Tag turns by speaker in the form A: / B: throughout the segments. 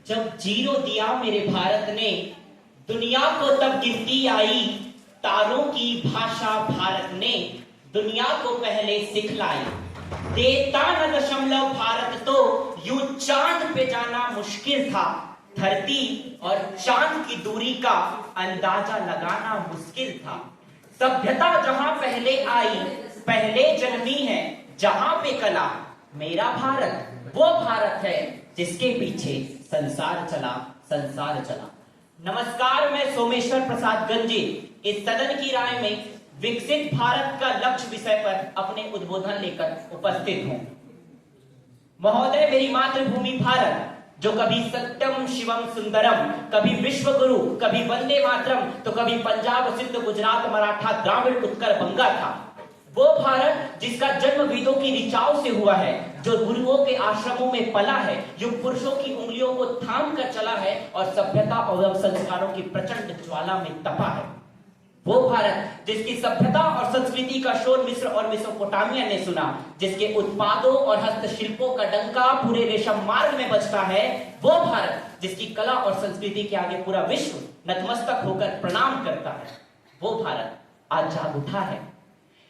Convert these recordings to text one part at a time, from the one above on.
A: जब जीरो दिया मेरे भारत ने, दुनिया को तब गिनती आई। तारों की भाषा भारत ने दुनिया को पहले सिखलाई। देता न दशमलव भारत तो यूं चांद पे जाना मुश्किल था। धरती और चांद की दूरी का अंदाजा लगाना मुश्किल था। सभ्यता जहां पहले आई, पहले जन्मी है जहां पे कला। मेरा भारत वो भारत है जिसके पीछे संसार चला, संसार चला। नमस्कार, मैं सोमेश्वर प्रसाद गंजी इस सदन की राय में विकसित भारत का लक्ष्य विषय पर अपने उद्बोधन लेकर उपस्थित हूं। महोदय, मेरी मातृभूमि भारत जो कभी सत्यम शिवम सुंदरम, कभी विश्व गुरु, कभी वंदे मातरम, तो कभी पंजाब सिंध गुजरात मराठा द्राविड़ उत्तर बंगा था। वो भारत जिसका जन्म वेदों की ऋचाओं से हुआ है, जो गुरुओं के आश्रमों में पला है, युग पुरुषों की उंगलियों को थाम कर चला है और सभ्यता और संस्कारों की प्रचंड ज्वाला में तपा है। वो भारत जिसकी सभ्यता और संस्कृति का शोर मिस्र और मेसोपोटामिया ने सुना, जिसके उत्पादों और हस्तशिल्पों का डंका पूरे रेशम मार्ग में बजता है। वो भारत जिसकी कला और संस्कृति के आगे पूरा विश्व नतमस्तक होकर प्रणाम करता है। वो भारत आज जाग उठा है।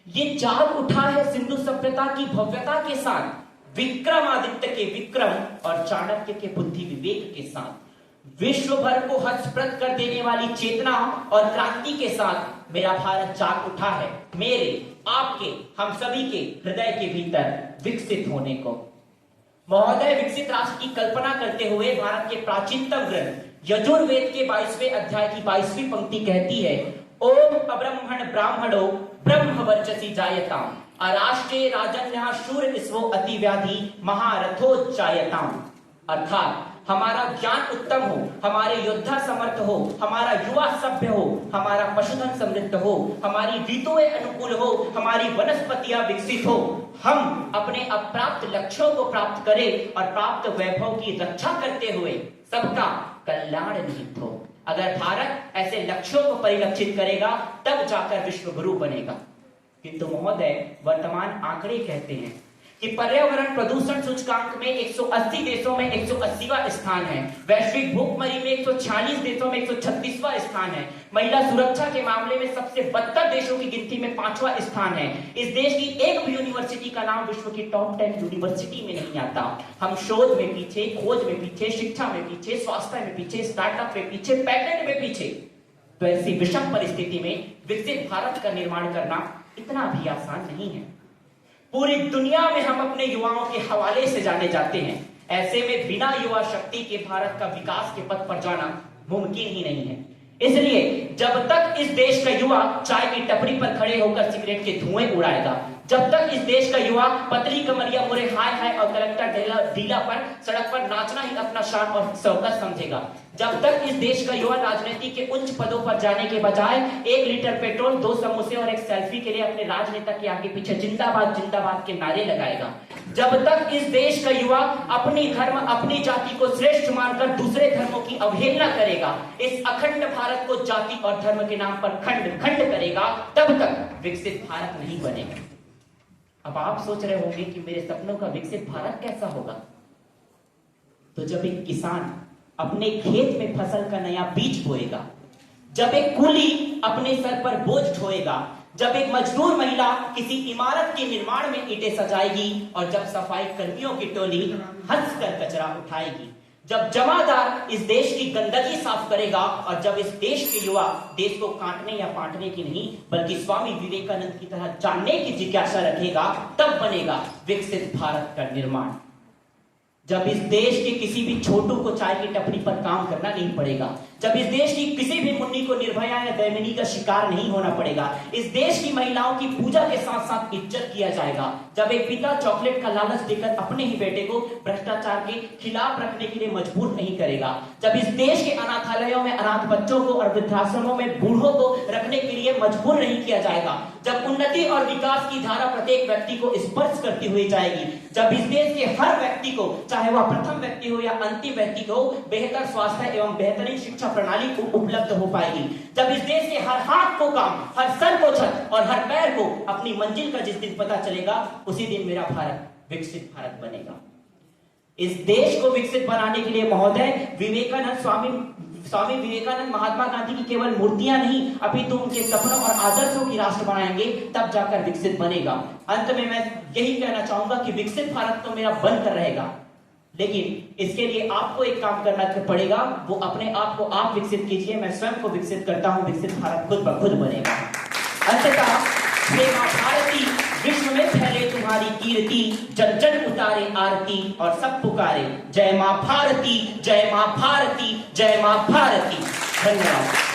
A: ये जाग उठा है सिंधु सभ्यता की भव्यता के साथ, विक्रमादित्य के विक्रम और चाणक्य के बुद्धि विवेक के साथ, विश्व भर को हर्षप्रद कर देने वाली चेतना और क्रांति के साथ मेरा भारत जाग उठा है, मेरे, आपके, हम सभी के हृदय के भीतर विकसित होने को। महोदय, विकसित राष्ट्र की कल्पना करते हुए भारत के प्राचीनतम ग्रंथ यजुर्वेद के 22वें अध्याय की 22वीं पंक्ति कहती है, ओम अब्रह्मण ब्राह्मणो ब्रह्म वर्चसी जायताम अराष्ट्रे राजन्यः शूरनिस्वो अतिव्याधि महारथो जायताम। अर्थात हमारा ज्ञान उत्तम हो, हमारे योद्धा समर्थ हो, हमारा युवा सभ्य हो, हमारा पशुधन समृद्ध हो, हमारी ऋतुएं अनुकूल हो, हमारी वनस्पतियां विकसित हो, हम अपने अप्राप्त लक्ष्यों को प्राप्त करें और प्राप्त वैभव की रक्षा करते हुए सबका कल्याण निहित हो। अगर भारत ऐसे लक्ष्यों को परिलक्षित करेगा तब जाकर विश्व गुरु बनेगा। किंतु महोदय, वर्तमान आंकड़े कहते हैं कि पर्यावरण प्रदूषण सूचकांक में 180 देशों में 180वां स्थान है। वैश्विक भूखमरी में 146 देशों में 136वां स्थान है। महिला सुरक्षा के मामले में सबसे बदतर देशों की गिनती में 5वां स्थान है। इस देश की एक भी यूनिवर्सिटी का नाम विश्व की टॉप 10 यूनिवर्सिटी में नहीं आता। हम शोध में पीछे, खोज में पीछे, शिक्षा में पीछे, स्वास्थ्य में पीछे, स्टार्टअप में पीछे, पैटेंट में पीछे। तो ऐसी विषम परिस्थिति में विकसित भारत का निर्माण करना इतना भी आसान नहीं है। पूरी दुनिया में हम अपने युवाओं के हवाले से जाने जाते हैं। ऐसे में बिना युवा शक्ति के भारत का विकास के पथ पर जाना मुमकिन ही नहीं है। इसलिए जब तक इस देश का युवा चाय की टपरी पर खड़े होकर सिगरेट के धुएं उड़ाएगा, जब तक इस देश का युवा पतली कमरिया मोरे हाय हाय और कलेक्टर ढीला पर सड़क पर नाचना ही अपना शान और शौकत समझेगा, जब तक इस देश का युवा राजनीति के उच्च पदों पर जाने के बजाय 1 लीटर पेट्रोल, 2 समोसे और एक सेल्फी के लिए अपने राजनेता के आगे पीछे जिंदाबाद जिंदाबाद के नारे लगाएगा, जब तक इस देश का युवा अपनी धर्म, अपनी जाति को श्रेष्ठ मानकर दूसरे धर्मों की अवहेलना करेगा, इस अखंड भारत को जाति और धर्म के नाम पर खंड खंड करेगा, तब तक विकसित भारत नहीं बनेगा। अब आप सोच रहे होंगे कि मेरे सपनों का विकसित भारत कैसा होगा? तो जब एक किसान अपने खेत में फसल का नया बीज बोएगा, जब एक कूली अपने सर पर बोझ ढोएगा, जब एक मजदूर महिला किसी इमारत के निर्माण में ईंटें सजाएगी और जब सफाई कर्मियों की टोली हंसकर कचरा उठाएगी, जब जमादार इस देश की गंदगी साफ करेगा और जब इस देश के युवा देश को काटने या बांटने की नहीं बल्कि स्वामी विवेकानंद की तरह जानने की जिज्ञासा रखेगा, तब बनेगा विकसित भारत का निर्माण। जब इस देश के किसी भी छोटू को चाय की टपरी पर काम करना नहीं पड़ेगा, जब इस देश की किसी भी मुन्नी को निर्भया या दैमिनी का शिकार नहीं होना पड़ेगा, इस देश की महिलाओं की पूजा के साथ साथ इज्जत किया जाएगा, जब एक पिता चॉकलेट का लालच देकर अपने ही बेटे को भ्रष्टाचार के खिलाफ रखने के लिए मजबूर नहीं करेगा, जब इस देश के अनाथालयों में अनाथ बच्चों को और वृद्धाश्रमों में बूढ़ों को रखने के लिए मजबूर नहीं किया जाएगा, जब उन्नति और विकास की धारा प्रत्येक व्यक्ति को स्पर्श करती हुई जाएगी, जब इस देश के हर व्यक्ति को, चाहे वह प्रथम व्यक्ति हो या अंतिम व्यक्ति हो, बेहतर स्वास्थ्य एवं बेहतरीन शिक्षा प्रणाली को उपलब्ध हो पाएगी, जब इस देश के हर हाथ को काम, हर सर को छत और हर पैर को अपनी मंजिल का जिस दिन पता चलेगा, उसी दिन मेरा भारत विकसित भारत बनेगा। इस देश को विकसित बनाने के लिए महोदय विवेकानंद स्वामी विवेकानंद महात्मा गांधी की केवल मूर्तियां नहीं अपितु उनके सपनों और आदर्शों की राष्ट्र बनाएंगे, तब जाकर विकसित बनेगा। अंत में मैं यही कहना चाहूंगा कि विकसित भारत तो मेरा बनकर रहेगा, लेकिन इसके लिए आपको एक काम करना पड़ेगा, वो अपने आप को आप विकसित कीजिए। मैं स्वयं को विकसित करता हूं, विकसित भारत खुद ब खुद बनेगा। अंततः हे मां भारती, विश्व में फैले तुम्हारी कीर्ति, जन जन उतारे आरती और सब पुकारे जय मां भारती, जय मां भारती, जय मां भारती। धन्यवाद।